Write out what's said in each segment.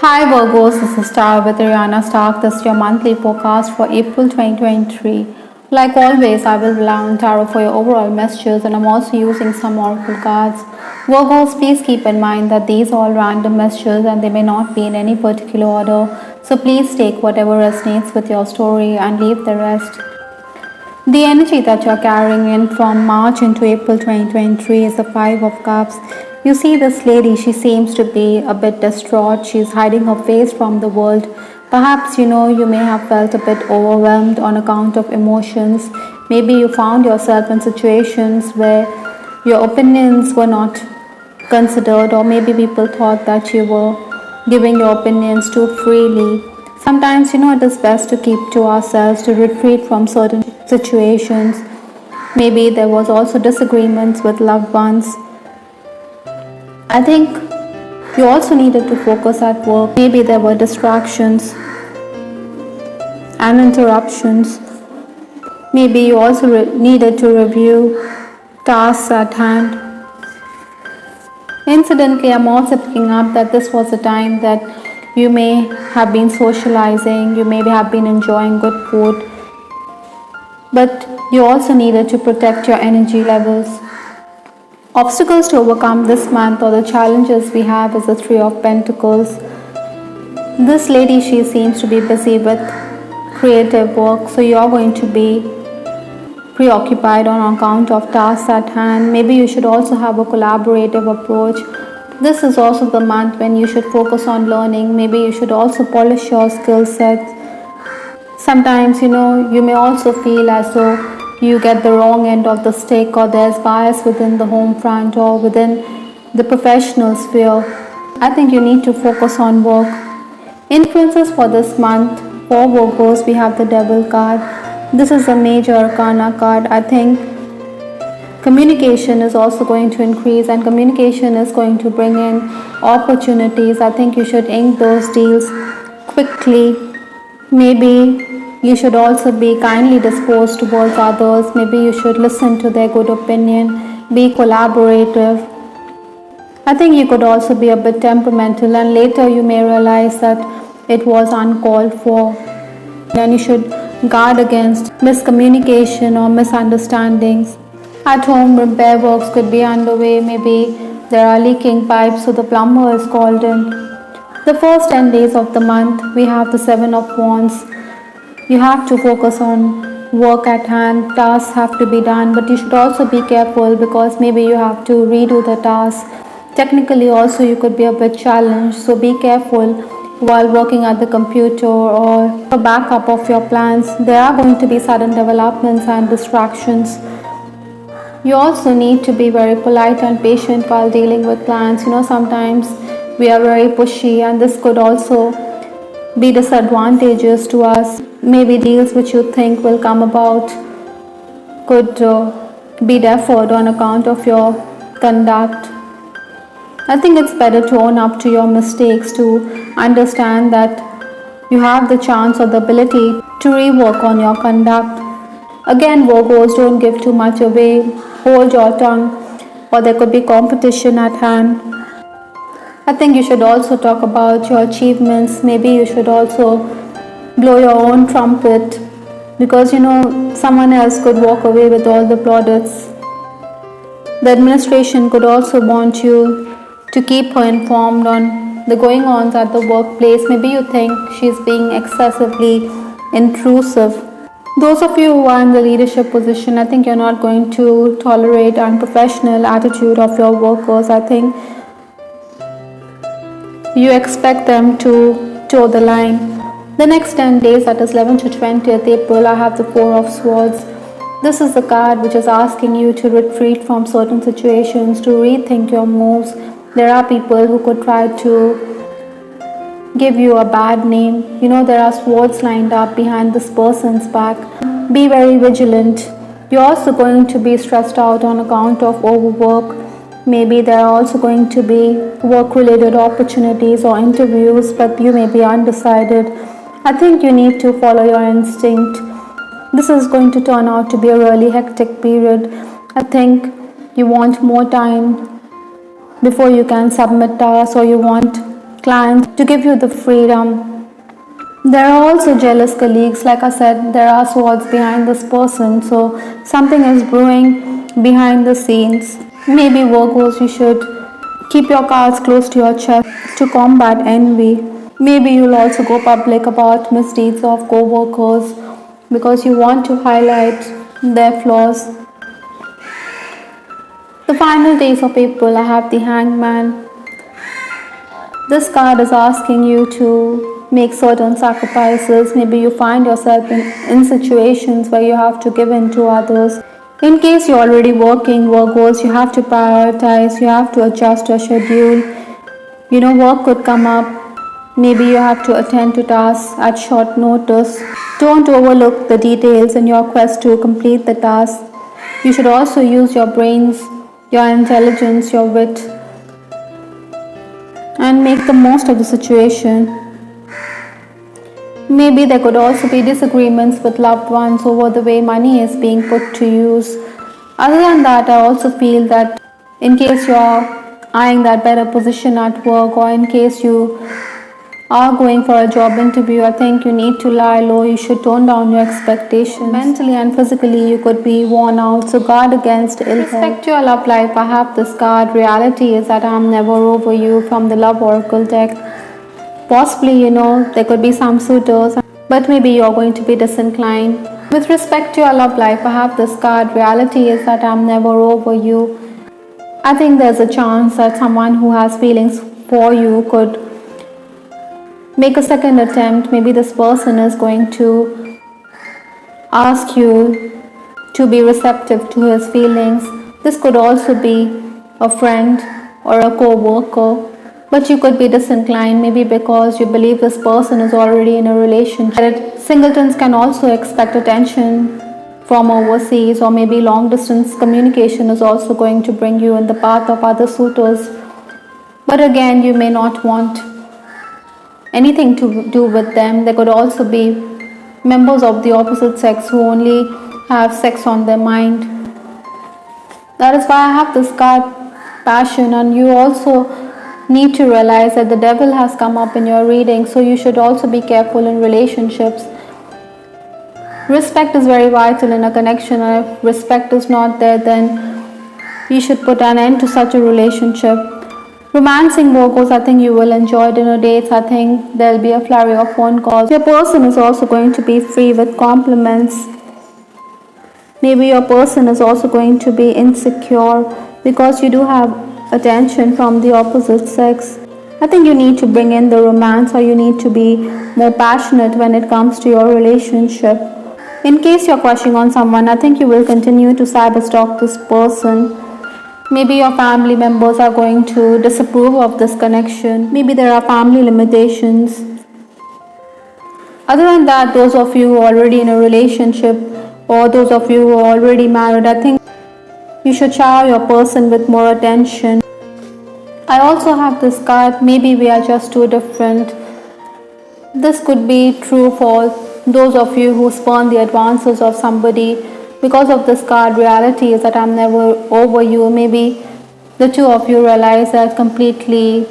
Hi Virgos, this is Star with Ariana Stark. This is your monthly forecast for April 2023. Like always, I will rely on tarot for your overall messages and I'm also using some oracle cards. Virgos, please keep in mind that these are all random messages and they may not be in any particular order. So please take whatever resonates with your story and leave the rest. The energy that you're carrying in from March into April 2023 is the Five of Cups. You see this lady, she seems to be a bit distraught. She's hiding her face from the world. Perhaps, you may have felt a bit overwhelmed on account of emotions. Maybe you found yourself in situations where your opinions were not considered, or maybe people thought that you were giving your opinions too freely. Sometimes, it is best to keep to ourselves, to retreat from certain situations. Maybe there was also disagreements with loved ones. I think you also needed to focus at work. Maybe there were distractions and interruptions. Maybe you also needed to review tasks at hand. Incidentally, I'm also picking up that this was a time that you may have been socializing, you may have been enjoying good food, but you also needed to protect your energy levels. Obstacles to overcome this month, or the challenges we have, is the Three of Pentacles. This lady, she seems to be busy with creative work, so you're going to be preoccupied on account of tasks at hand. Maybe you should also have a collaborative approach. This is also the month when you should focus on learning. Maybe you should also polish your skill sets. Sometimes, you may also feel as though you get the wrong end of the stick, or there's bias within the home front or within the professional sphere. I think you need to focus on work. Influences for this month, for Virgos, we have the Devil card. This is a major arcana card. I think communication is also going to increase, and communication is going to bring in opportunities. I think you should ink those deals quickly. Maybe you should also be kindly disposed towards others. Maybe you should listen to their good opinion, be collaborative. I think you could also be a bit temperamental, and later you may realize that it was uncalled for. Then you should guard against miscommunication or misunderstandings. At home, repair works could be underway. Maybe there are leaking pipes, so the plumber is called in. The first 10 days of the month, we have the Seven of Wands. You have to focus on work at hand. Tasks have to be done, but you should also be careful because maybe you have to redo the task. Technically also you could be a bit challenged, so be careful while working at the computer or a backup of your plans. There are going to be sudden developments and distractions. You also need to be very polite and patient while dealing with plans. Sometimes we are very pushy, and this could also be disadvantageous to us. Maybe deals which you think will come about could be deferred on account of your conduct. I think it's better to own up to your mistakes, to understand that you have the chance or the ability to rework on your conduct. Again, Virgos, don't give too much away. Hold your tongue, or there could be competition at hand. I think you should also talk about your achievements. Maybe you should also blow your own trumpet, because someone else could walk away with all the plaudits. The administration could also want you to keep her informed on the going-ons at the workplace. Maybe you think she's being excessively intrusive. Those of you who are in the leadership position, I think you're not going to tolerate unprofessional attitude of your workers. I think you expect them to toe the line. The next 10 days, that is 11th to 20th April, I have the Four of Swords. This is the card which is asking you to retreat from certain situations, to rethink your moves. There are people who could try to give you a bad name. There are swords lined up behind this person's back. Be very vigilant. You're also going to be stressed out on account of overwork. Maybe there are also going to be work-related opportunities or interviews, but you may be undecided. I think you need to follow your instinct. This is going to turn out to be a really hectic period. I think you want more time before you can submit tasks, or you want clients to give you the freedom. There are also jealous colleagues. Like I said, there are swords behind this person, so something is brewing behind the scenes. Maybe Virgos, you should keep your cards close to your chest to combat envy. Maybe you'll also go public about misdeeds of co-workers because you want to highlight their flaws. The final days of April, I have the Hangman. This card is asking you to make certain sacrifices. Maybe you find yourself in situations where you have to give in to others. In case you're already working, Virgos, you have to prioritize, you have to adjust your schedule. Work could come up. Maybe you have to attend to tasks at short notice. Don't overlook the details in your quest to complete the task. You should also use your brains, your intelligence, your wit, and make the most of the situation. Maybe there could also be disagreements with loved ones over the way money is being put to use. Other than that, I also feel that in case you're eyeing that better position at work, or in case you are going for a job interview, I think you need to lie low. You should tone down your expectations. Mentally and physically, you could be worn out, so guard against ill health. Respect your love life. I have this card. Reality is that I'm never over you, from the Love Oracle deck. Possibly, there could be some suitors, but maybe you're going to be disinclined. With respect to your love life, I have this card. Reality is that I'm never over you. I think there's a chance that someone who has feelings for you could make a second attempt. Maybe this person is going to ask you to be receptive to his feelings. This could also be a friend or a co-worker, but you could be disinclined, maybe because you believe this person is already in a relationship. Singletons can also expect attention from overseas, or maybe long distance communication is also going to bring you in the path of other suitors. But again, you may not want anything to do with them. There could also be members of the opposite sex who only have sex on their mind. That is why I have this card, passion, and you also need to realize that the devil has come up in your reading, so you should also be careful in relationships. Respect is very vital in a connection, and if respect is not there, then you should put an end to such a relationship. Romancing Virgos, I think you will enjoy dinner dates. I think there'll be a flurry of phone calls. Your person is also going to be free with compliments. Maybe your person is also going to be insecure because you do have attention from the opposite sex. I think you need to bring in the romance, or you need to be more passionate when it comes to your relationship. In case you're crushing on someone, I think you will continue to cyberstalk this person. Maybe your family members are going to disapprove of this connection. Maybe there are family limitations. Other than that, those of you who are already in a relationship, or those of you who are already married, I think you should shower your person with more attention. I also have this card, maybe we are just too different. This could be true for those of you who spurn the advances of somebody. Because of this card, reality is that I'm never over you. Maybe the two of you realize that completely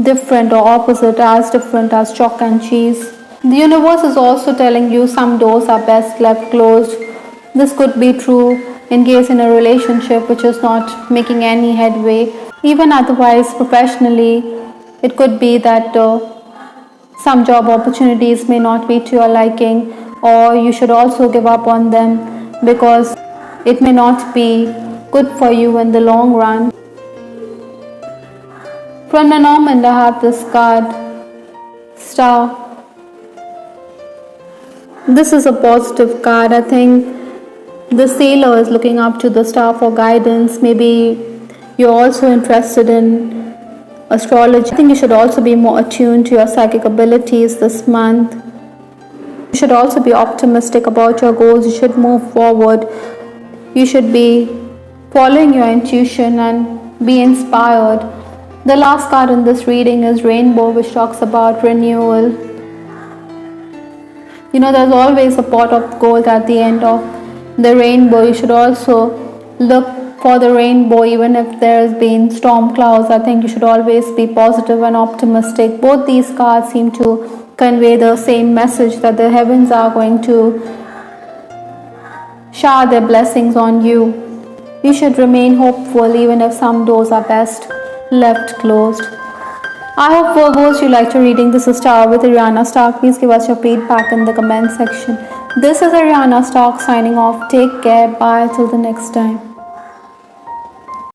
different or opposite, as different as chalk and cheese. The universe is also telling you some doors are best left closed. This could be true in case in a relationship which is not making any headway. Even otherwise, professionally, it could be that some job opportunities may not be to your liking, or you should also give up on them because it may not be good for you in the long run. From Lenormand, I have this card, Star. This is a positive card. I think the sailor is looking up to the star for guidance. Maybe you're also interested in astrology. I think you should also be more attuned to your psychic abilities this month. You should also be optimistic about your goals. You should move forward. You should be following your intuition and be inspired. The last card in this reading is Rainbow, which talks about renewal. There's always a pot of gold at the end of the rainbow. You should also look for the rainbow even if there's been storm clouds. I think you should always be positive and optimistic. Both these cards seem to convey the same message, that the heavens are going to shower their blessings on you. You should remain hopeful even if some doors are best left closed. I hope Virgos you liked your reading. This is Star with Ariana Stark. Please give us your feedback in the comment section. This is Ariana Stark signing off. Take care. Bye till the next time.